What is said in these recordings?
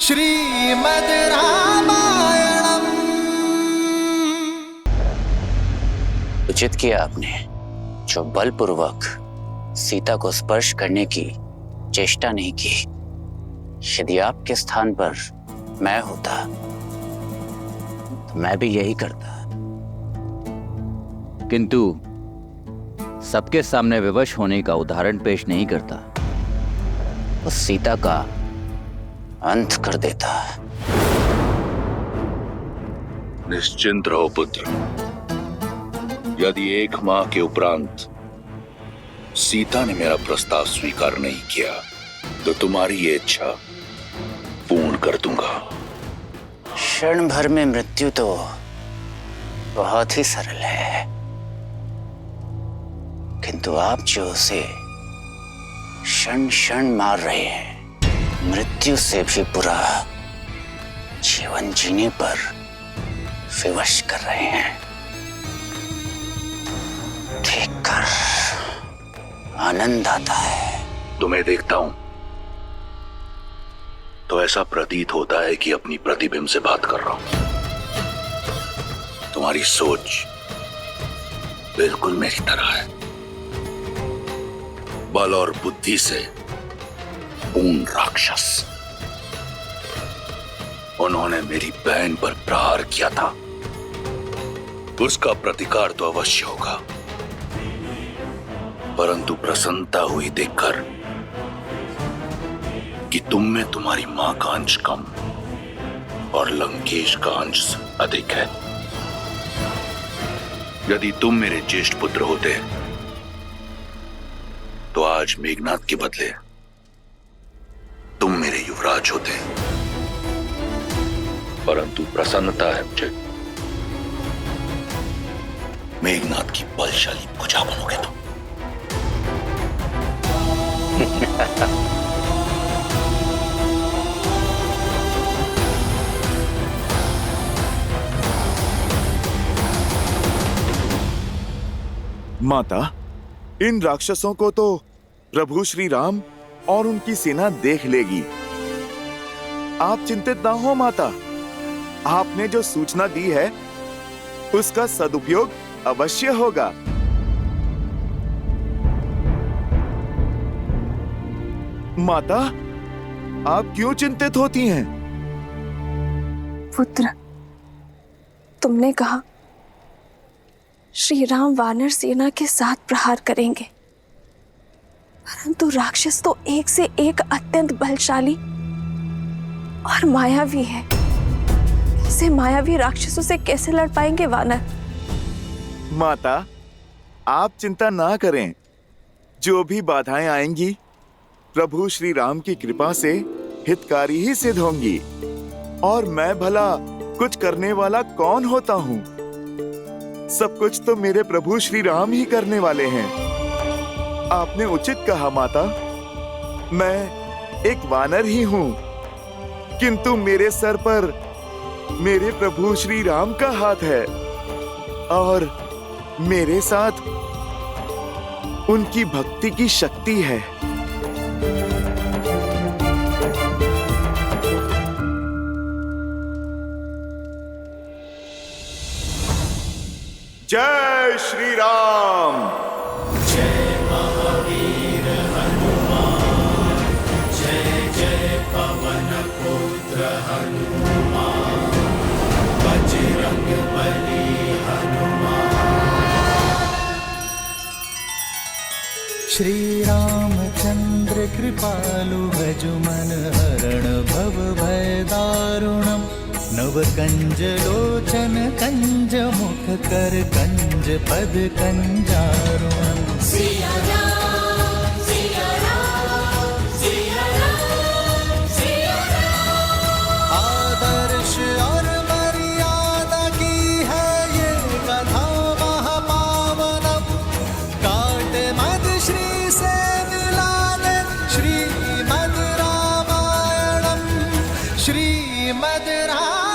श्रीमद् रामायणम। उचित किया आपने जो बलपूर्वक सीता को स्पर्श करने की चेष्टा नहीं की। यदि आपके स्थान पर मैं होता तो मैं भी यही करता, किंतु सबके सामने विवश होने का उदाहरण पेश नहीं करता, उस सीता का अंत कर देता। निश्चिंत रहो पुत्र, यदि 1 माह के उपरांत सीता ने मेरा प्रस्ताव स्वीकार नहीं किया तो तुम्हारी ये इच्छा पूर्ण कर दूंगा। क्षण भर में मृत्यु तो बहुत ही सरल है, किंतु आप जो उसे क्षण क्षण मार रहे हैं, मृत्यु से भी बुरा जीवन जीने पर विवश कर रहे हैं। देखकर आनंद आता है। तुम्हें देखता हूं तो ऐसा प्रतीत होता है कि अपनी प्रतिबिंब से बात कर रहा हूं। तुम्हारी सोच बिल्कुल मेरी तरह है, बल और बुद्धि से पूर्ण राक्षस। उन्होंने मेरी बहन पर प्रहार किया था, उसका प्रतिकार तो अवश्य होगा, परंतु प्रसन्नता हुई देखकर कि तुम में तुम्हारी मां का अंश कम और लंकेश का अंश अधिक है। यदि तुम मेरे ज्येष्ठ पुत्र होते तो आज मेघनाद के बदले तुम मेरे युवराज होते, परंतु प्रसन्नता है मुझे, मेघनाद की बलशाली भुजा बनोगे तुम। माता, इन राक्षसों को तो प्रभु श्री राम और उनकी सेना देख लेगी। आप चिंतित ना हो माता, आपने जो सूचना दी है उसका सदुपयोग अवश्य होगा। माता, आप क्यों चिंतित होती हैं? पुत्र, तुमने कहा श्री राम वानर सेना के साथ प्रहार करेंगे, परंतु राक्षस तो एक से एक अत्यंत बलशाली और मायावी है। ऐसे मायावी राक्षसों से कैसे लड़ पाएंगे वानर? माता, आप चिंता ना करें, जो भी बाधाएं आएंगी प्रभु श्री राम की कृपा से हितकारी ही सिद्ध होंगी। और मैं भला कुछ करने वाला कौन होता हूँ? सब कुछ तो मेरे प्रभु श्री राम ही करने वाले हैं। आपने उचित कहा माता, मैं एक वानर ही हूँ, किंतु मेरे सर पर मेरे प्रभु श्री राम का हाथ है और मेरे साथ उनकी भक्ति की शक्ति है। जय श्री राम। जय महावीर हनुमान, जय जय पवन पुत्र हनुमान, बजरंग बली हनुमान। श्री रामचंद्र कृपालु भजुमन हरण भव भय दारुणम, नव कंज लोचन कंज मुख कर कंज पद कंजारुणम। सिया राम, सिया राम, सिया राम, सिया राम। आदर्श और मर्यादा की है ये कथा महापावनम, काट मद श्री से मिलाने श्रीमद् रामायणम, श्रीमद् रामायणम।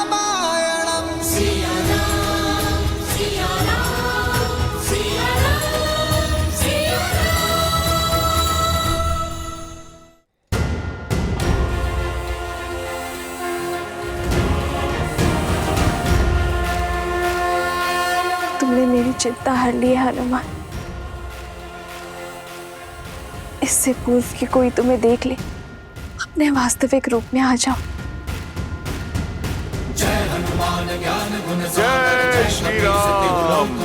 चिंता हर ली है हनुमान। इससे पूर्व कि कोई तुम्हें देख ले, अपने वास्तविक रूप में आ जाओ। जय हनुमान ज्ञान गुण जय श्री राम।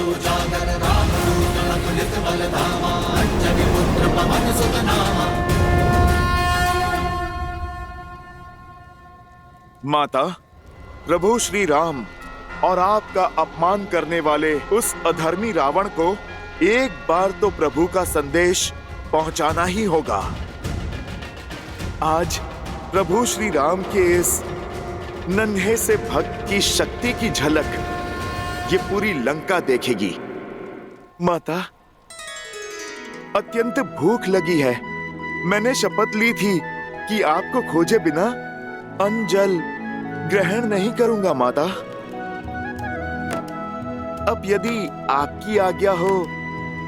माता, प्रभु श्री राम और आपका अपमान करने वाले उस अधर्मी रावण को एक बार तो प्रभु का संदेश पहुंचाना ही होगा। आज प्रभु श्री राम के इस नन्हे से भक्त की शक्ति की झलक ये पूरी लंका देखेगी। माता, अत्यंत भूख लगी है। मैंने शपथ ली थी कि आपको खोजे बिना अन्न जल ग्रहण नहीं करूंगा माता। अब यदि आपकी आज्ञा हो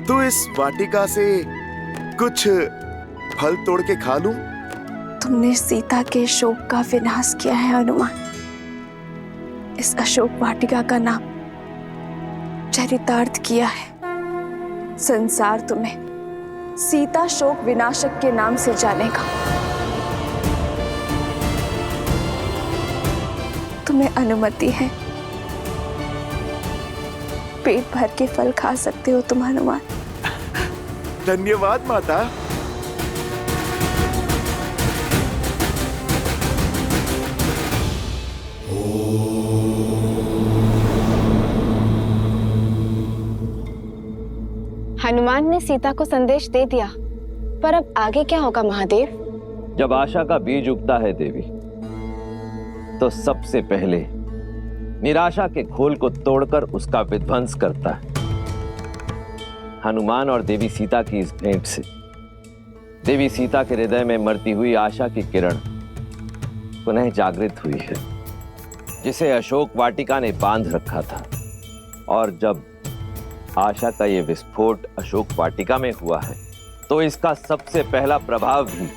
तो इस वाटिका से कुछ फल तोड़ के खा लूं। तुमने सीता के शोक का विनाश किया है हनुमान। इस अशोक वाटिका का नाम चरितार्थ किया है। संसार तुम्हें सीता शोक विनाशक के नाम से जानेगा। तुम्हें अनुमति है, पेट भर के फल खा सकते हो तुम हनुमान। धन्यवाद माता। हनुमान ने सीता को संदेश दे दिया, पर अब आगे क्या होगा महादेव? जब आशा का बीज उगता है देवी, तो सबसे पहले निराशा के घोल को तोड़कर उसका विध्वंस करता है। हनुमान और देवी सीता की इस भेंट से देवी सीता के हृदय में मरती हुई आशा की किरण पुनः जागृत हुई है, जिसे अशोक वाटिका ने बांध रखा था। और जब आशा का ये विस्फोट अशोक वाटिका में हुआ है, तो इसका सबसे पहला प्रभाव भी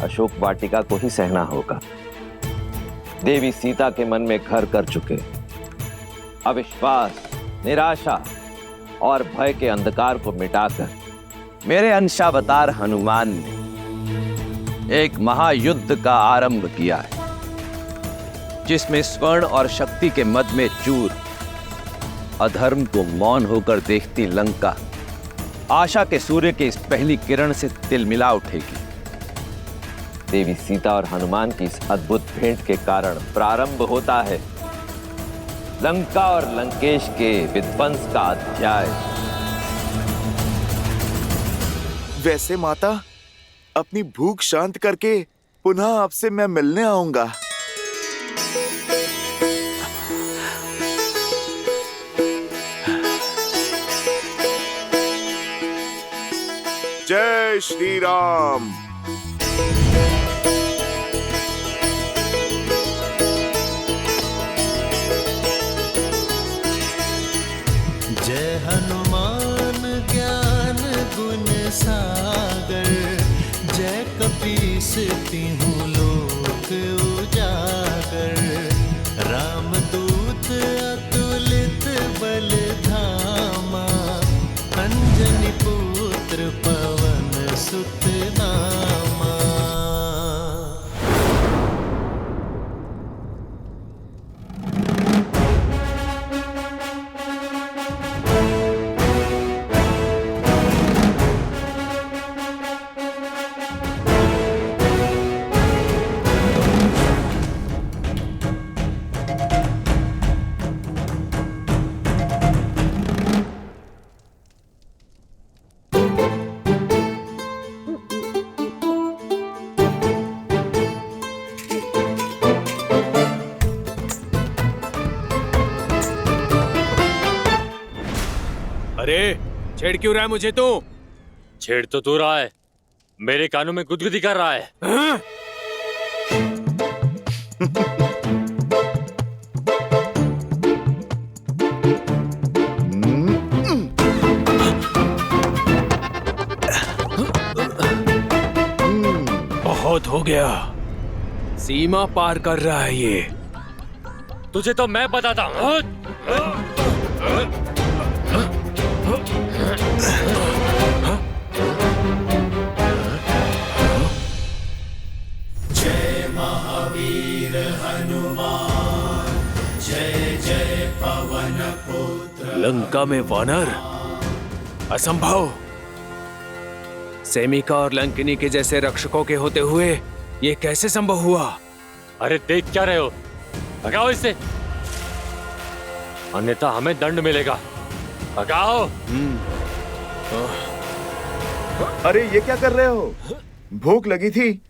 अशोक वाटिका को ही सहना होगा। देवी सीता के मन में घर कर चुके अविश्वास, निराशा और भय के अंधकार को मिटाकर मेरे अंशावतार हनुमान ने एक महायुद्ध का आरंभ किया है, जिसमें स्वर्ण और शक्ति के मद में चूर अधर्म को मौन होकर देखती लंका आशा के सूर्य की इस पहली किरण से तिलमिला उठेगी। देवी सीता और हनुमान की इस अद्भुत भेंट के कारण प्रारंभ होता है लंका और लंकेश के विध्वंस का अध्याय। वैसे माता, अपनी भूख शांत करके पुनः आपसे मैं मिलने आऊंगा। जय श्री राम। जय हनुमान ज्ञान गुण सागर, जय कपीस तिहुँ लोक उजागर। रामदूत अतुलित बल धामा, अंजनी पुत्र पवन सुत नामा। अरे छेड़ क्यों रहा है मुझे तू? छेड़ तो तू रहा है, मेरे कानों में गुदगुदी कर रहा है। हाँ? बहुत हो गया, सीमा पार कर रहा है ये। तुझे तो मैं बताता हूँ। लंका में वानर? असंभव। सेमिका और लंकिनी के जैसे रक्षकों के होते हुए ये कैसे संभव हुआ? अरे देख क्या रहे हो, भगाओ इसे, अन्यथा हमें दंड मिलेगा। भगाओ। अरे ये क्या कर रहे हो? भूख लगी थी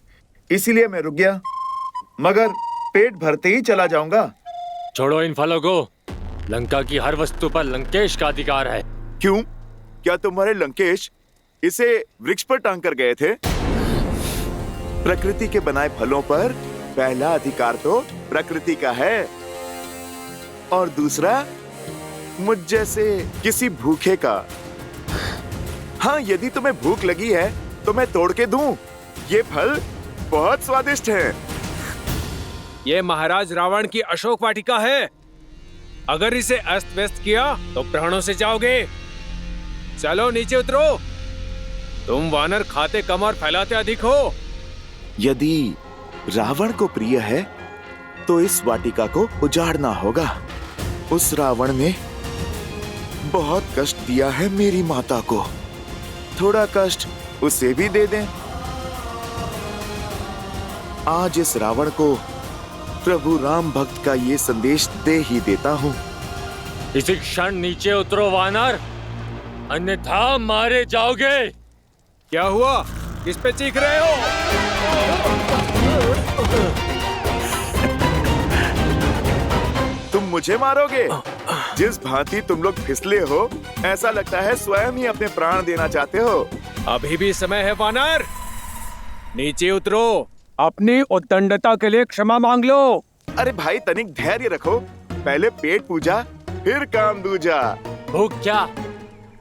इसीलिए मैं रुक गया, मगर पेट भरते ही चला जाऊंगा। छोड़ो इन फलों को, लंका की हर वस्तु पर लंकेश का अधिकार है। क्यों? क्या तुम्हारे लंकेश इसे वृक्ष पर टांग कर गए थे? प्रकृति के बनाए फलों पर पहला अधिकार तो प्रकृति का है, और दूसरा मुझ जैसे किसी भूखे का। हाँ, यदि तुम्हें भूख लगी है तो मैं तोड़ के दूं। ये फल बहुत स्वादिष्ट हैं। ये महाराज रावण की अशोक वाटिका है। अगर इसे अस्त व्यस्त किया तो प्राणों से जाओगे। चलो नीचे उतरो। तुम वानर खाते कम और फैलाते अधिक हो। यदि रावण को प्रिय है तो इस वाटिका को उजाड़ना होगा। उस रावण ने बहुत कष्ट दिया है मेरी माता को, थोड़ा कष्ट उसे भी दे दें। आज इस रावण को प्रभु राम भक्त का ये संदेश दे ही देता हूँ। इसी क्षण नीचे उतरो वानर, अन्यथा मारे जाओगे। क्या हुआ? किस पे चीख रहे हो? तुम मुझे मारोगे? जिस भांति तुम लोग फिसले हो, ऐसा लगता है स्वयं ही अपने प्राण देना चाहते हो। अभी भी समय है वानर, नीचे उतरो। अपनी उद्दंडता के लिए क्षमा मांग लो। अरे भाई, तनिक धैर्य रखो, पहले पेट पूजा फिर काम दूजा। भूख क्या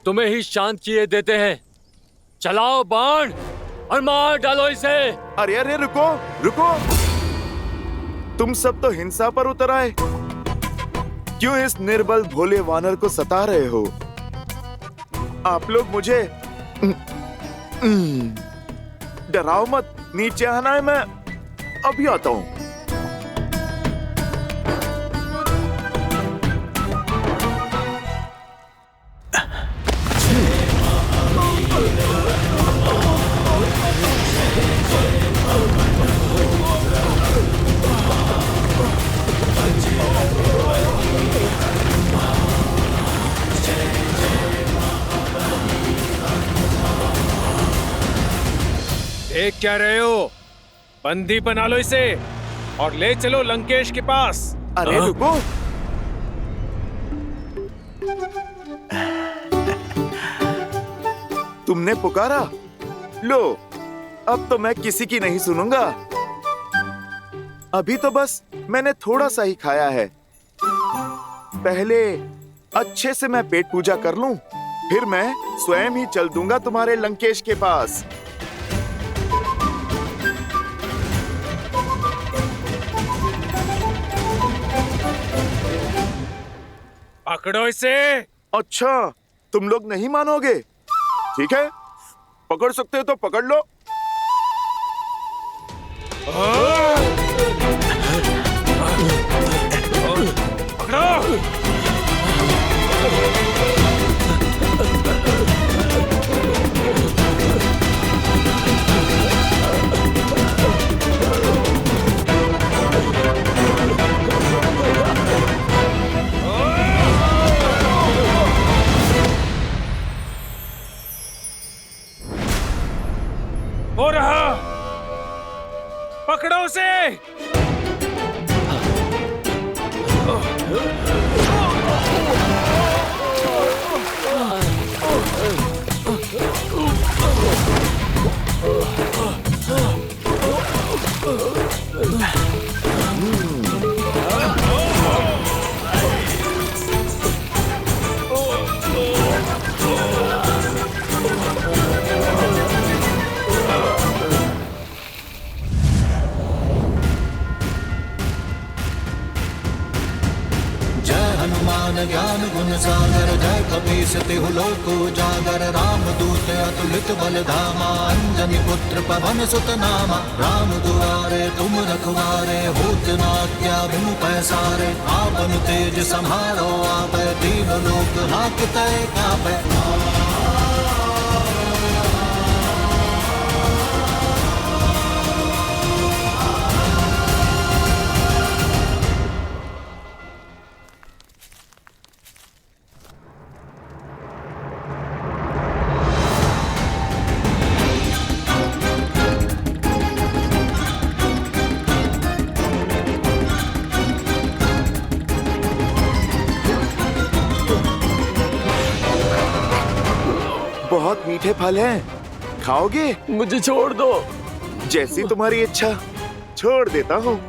तुम्हें ही शांत किए देते हैं। चलाओ बाण और मार डालो इसे। अरे अरे रुको रुको, तुम सब तो हिंसा पर उतर आए। क्यों इस निर्बल भोले वानर को सता रहे हो? आप लोग मुझे डराओ मत, नीचे आना है, मैं अभी आता हूं। देख क्या रहे हो? बंदी बना लो इसे और ले चलो लंकेश के पास। अरे रुको, तुमने पुकारा, लो अब तो मैं किसी की नहीं सुनूंगा। अभी तो बस मैंने थोड़ा सा ही खाया है। पहले अच्छे से मैं पेट पूजा कर लूं, फिर मैं स्वयं ही चल दूंगा तुम्हारे लंकेश के पास। पकड़ो इसे। अच्छा, तुम लोग नहीं मानोगे? ठीक है, पकड़ सकते हो तो पकड़ लो। पकड़ो। हो रहा, पकड़ो उसे। हनुमान ज्ञान गुण सागर, जय कपीस तिहु लोक उजागर, रामदूत अतुलित बल धामा, अंजनी पुत्र पवन सुत नामा। राम दुआरे तुम रखवारे, होत न आज्ञा बिनु पैसारे, आपन तेज सम्हारो आपै, तीन लोक हांकते कापै। बहुत मीठे फल हैं, खाओगे? मुझे छोड़ दो। जैसी तुम्हारी इच्छा, छोड़ देता हूँ।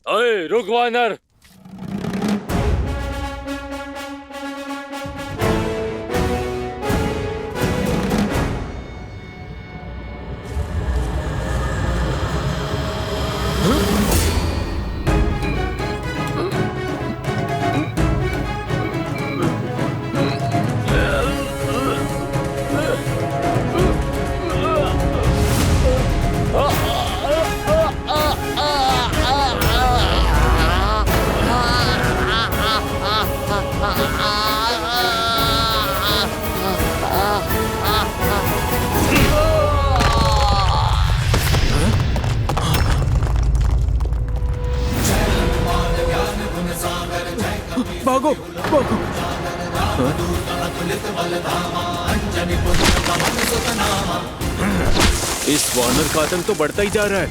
अरे रुक वानर। भागो भागो। इस वानर का आतंक तो बढ़ता ही जा रहा है।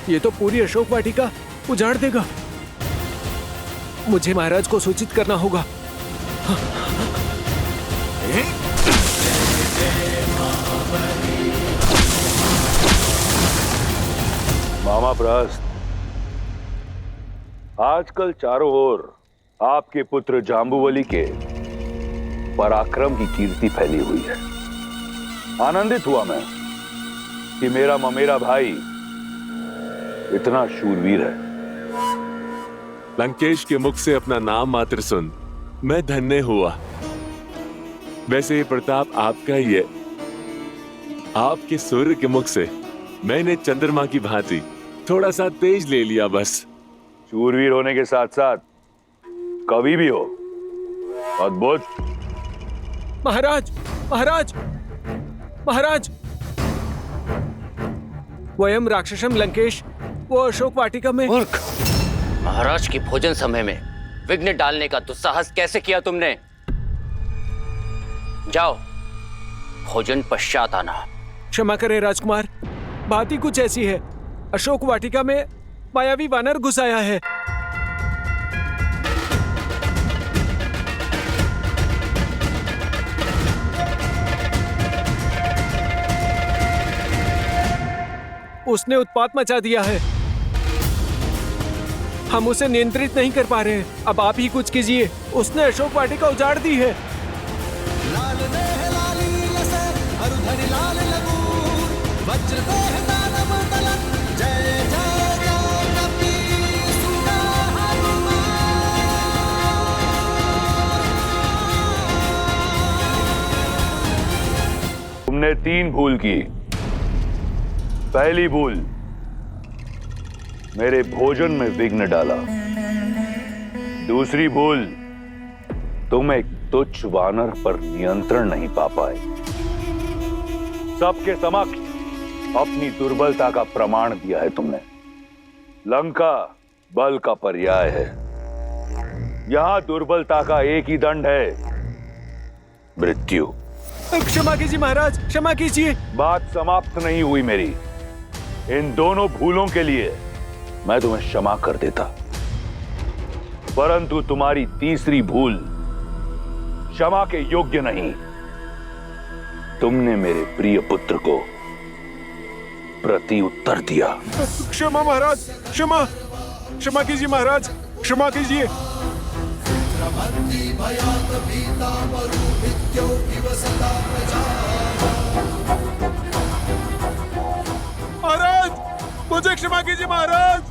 ये तो पूरी अशोक वाटिका उजाड़ देगा। मुझे महाराज को सूचित करना होगा। मामा प्रहस्त, आजकल चारों ओर आपके पुत्र जाम्बुवली के पराक्रम की कीर्ति फैली हुई है। आनंदित हुआ मैं कि मेरा ममेरा भाई इतना शूरवीर है। लंकेश के मुख से अपना नाम मात्र सुन मैं धन्य हुआ। वैसे ये प्रताप आपका ही है। आपके सूर्य के मुख से मैंने चंद्रमा की भांति थोड़ा सा तेज ले लिया बस। शूरवीर होने के साथ साथ कवि भी हो। अद्भुत। महाराज महाराज महाराज, वयम राक्षसम लंकेश वो अशोक वाटिका में। मूर्ख! महाराज की भोजन समय में विघ्न डालने का दुस्साहस कैसे किया तुमने? जाओ, भोजन पश्चात आना। क्षमा करें राजकुमार, बात ही कुछ ऐसी है। अशोक वाटिका में मायावी वानर घुस आया है। उसने उत्पात मचा दिया है। हम उसे नियंत्रित नहीं कर पा रहे हैं। अब आप ही कुछ कीजिए। उसने अशोक वाटिका उजाड़ दी है। तुमने 3 भूल की। पहली भूल, मेरे भोजन में विघ्न डाला। दूसरी भूल, तुम एक तुच्छ वानर पर नियंत्रण नहीं पा पाए। सबके समक्ष अपनी दुर्बलता का प्रमाण दिया है तुमने। लंका बल का पर्याय है। यहां दुर्बलता का एक ही दंड है, मृत्यु। क्षमा कीजिए महाराज, क्षमा कीजिए। बात समाप्त नहीं हुई मेरी। इन दोनों भूलों के लिए मैं तुम्हें क्षमा कर देता, परंतु तुम्हारी तीसरी भूल क्षमा के योग्य नहीं। तुमने मेरे प्रिय पुत्र को प्रति उत्तर दिया। क्षमा महाराज, क्षमा, क्षमा कीजिए महाराज, क्षमा कीजिए। महाराज, मुझे क्षमा कीजिए महाराज,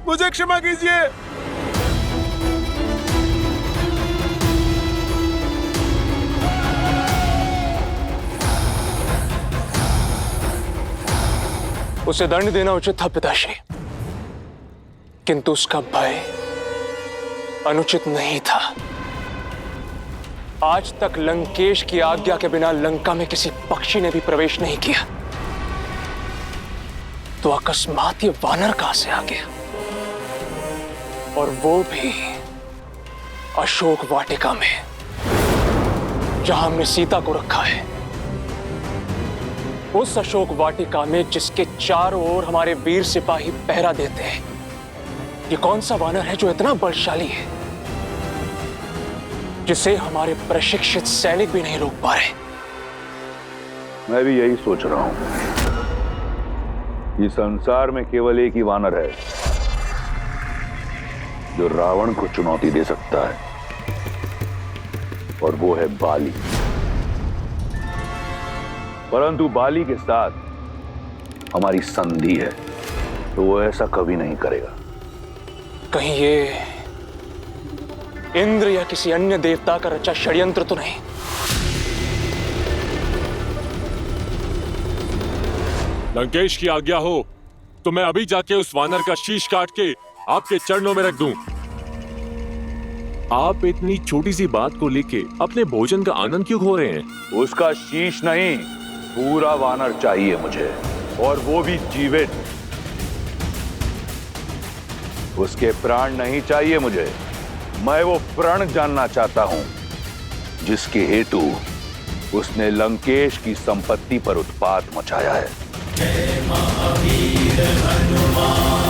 मुझे क्षमा कीजिए। उसे दंड देना उचित था पिताश्री, किंतु उसका भय अनुचित नहीं था। आज तक लंकेश की आज्ञा के बिना लंका में किसी पक्षी ने भी प्रवेश नहीं किया, तो अकस्मात ये वानर कहां से आ गया, और वो भी अशोक वाटिका में, जहां हमने सीता को रखा है। उस अशोक वाटिका में जिसके चारों ओर हमारे वीर सिपाही पहरा देते हैं। ये कौन सा वानर है जो इतना बलशाली है, जिसे हमारे प्रशिक्षित सैनिक भी नहीं रोक पा रहे? मैं भी यही सोच रहा हूं। ये संसार में केवल एक ही वानर है जो रावण को चुनौती दे सकता है, और वो है बाली। परंतु बाली के साथ हमारी संधि है, तो वो ऐसा कभी नहीं करेगा। कहीं ये इंद्र या किसी अन्य देवता का रचा षड्यंत्र तो नहीं? लंकेश की आज्ञा हो तो मैं अभी जाके उस वानर का शीश काट के आपके चरणों में रख दूं। आप इतनी छोटी सी बात को लेके अपने भोजन का आनंद क्यों खो रहे हैं? उसका शीश नहीं, पूरा वानर चाहिए मुझे, और वो भी जीवित। उसके प्राण नहीं चाहिए मुझे, मैं वो प्रण जानना चाहता हूं जिसके हेतु उसने लंकेश की संपत्ति पर उत्पात मचाया है। जय महावीर हनुमान।